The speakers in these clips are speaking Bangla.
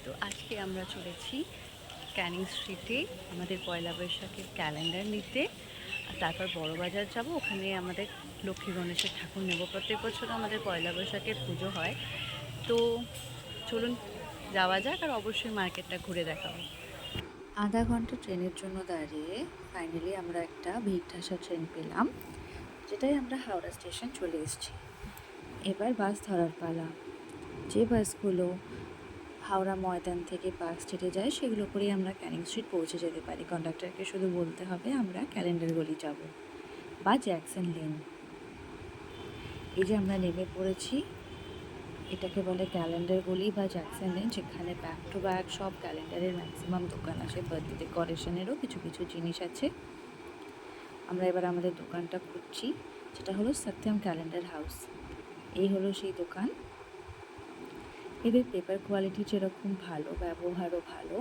তো আজকে আমরা চলেছি ক্যানিং স্ট্রিটে আমাদের পয়লা বৈশাখের ক্যালেন্ডার নিতে। আর তারপর বড় বাজার যাব, ওখানে আমাদের লক্ষ্মী গণেশের ঠাকুর নেব। প্রত্যেক বছর আমাদের পয়লা বৈশাখের পুজো হয়। তো চলুন যাওয়া যাক, আর অবশ্যই মার্কেটটা ঘুরে দেখাবো। আধা ঘন্টা ট্রেনের জন্য দাঁড়িয়ে ফাইনালি আমরা একটা ভিড় ঠাসা ট্রেন পেলাম, যেটাই আমরা হাওড়া স্টেশন চলে এসেছি। এবার বাস ধরার পালা। যে বাসগুলো হাওড়া ময়দান থেকে পার্ক স্ট্রিটে যায় সেগুলো করেই আমরা ক্যানিং স্ট্রিট পৌঁছে যেতে পারি। কন্ডাক্টরকে শুধু বলতে হবে আমরা ক্যালেন্ডার গলি যাব বা জ্যাকসন লেন। এই যে আমরা নেমে পড়েছি, এটাকে বলে ক্যালেন্ডার গলি বা জ্যাকসন লেন, যেখানে ব্যাক টু ব্যাক সব ক্যালেন্ডারের ম্যাক্সিমাম দোকান আছে। বার্থডে ডেকোরেশনেরও কিছু কিছু জিনিস আছে। আমরা এবার আমাদের দোকানটা খুঁজছি, যেটা হলো সত্যম ক্যালেন্ডার হাউস। এই হলো সেই দোকান। এদের পেপার কোয়ালিটি যেরকম ভালো, ব্যবহারও ভালো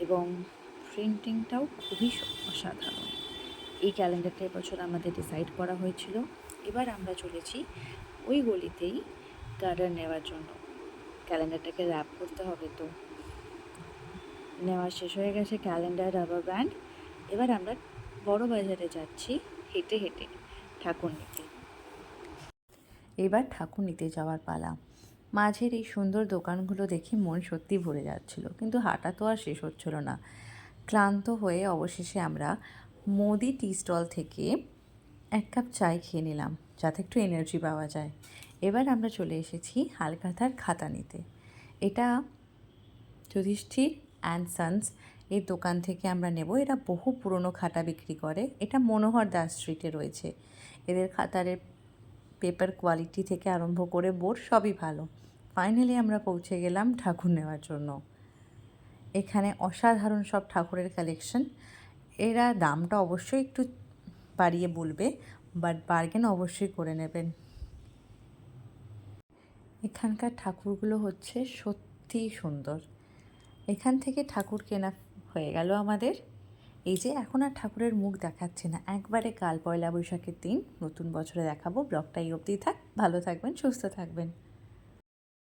এবং প্রিন্টিংটাও খুবই অসাধারণ। এই ক্যালেন্ডারটা এবছর আমাদের ডিসাইড করা হয়েছিল। এবার আমরা চলেছি ওই গলিতেই গার্ডার নেওয়ার জন্য। ক্যালেন্ডারটাকে র্যাপ করতে হবে, তো নেওয়া শেষ হয়ে গেছে ক্যালেন্ডার, রাবার ব্যান্ড। এবার আমরা বড় বাজারে যাচ্ছি হেঁটে হেঁটে ঠাকুর নিতে। এবার ঠাকুর নিতে যাওয়ার পালা। মাঝের এই সুন্দর দোকানগুলো দেখে মন সত্যি ভরে যাচ্ছিল, কিন্তু হাঁটা তো আর শেষ হচ্ছিল না। ক্লান্ত হয়ে অবশেষে আমরা মোদি টি স্টল থেকে এক কাপ চায় খেয়ে নিলাম, যাতে একটু এনার্জি পাওয়া যায়। এবার আমরা চলে এসেছি হালখাতার খাতা নিতে। এটা যুধিষ্ঠির অ্যান্ড সন্স এর দোকান থেকে আমরা নেব। এরা বহু পুরনো খাতা বিক্রি করে। এটা মনোহর দাস স্ট্রিটে রয়েছে। এদের খাতারের পেপার কোয়ালিটি থেকে আরম্ভ করে বোর্ড সবই ভালো। ফাইনালি আমরা পৌঁছে গেলাম ঠাকুর নেওয়ার জন্য। এখানে অসাধারণ সব ঠাকুরের কালেকশন। এরা দামটা অবশ্যই একটু বাড়িয়ে বলবে, বাট বার্গেন অবশ্যই করে নেবেন। এখানকার ঠাকুরগুলো হচ্ছে সত্যিই সুন্দর। এখান থেকে ঠাকুর কেনা হয়ে গেল আমাদের। এই যে এখন আর ঠাকুরের মুখ দেখাচ্ছে না, একবারে কাল পয়লা বৈশাখের দিন নতুন বছরে দেখাবো। ব্লগটা এই অবধিই থাক। ভালো থাকবেন, সুস্থ থাকবেন।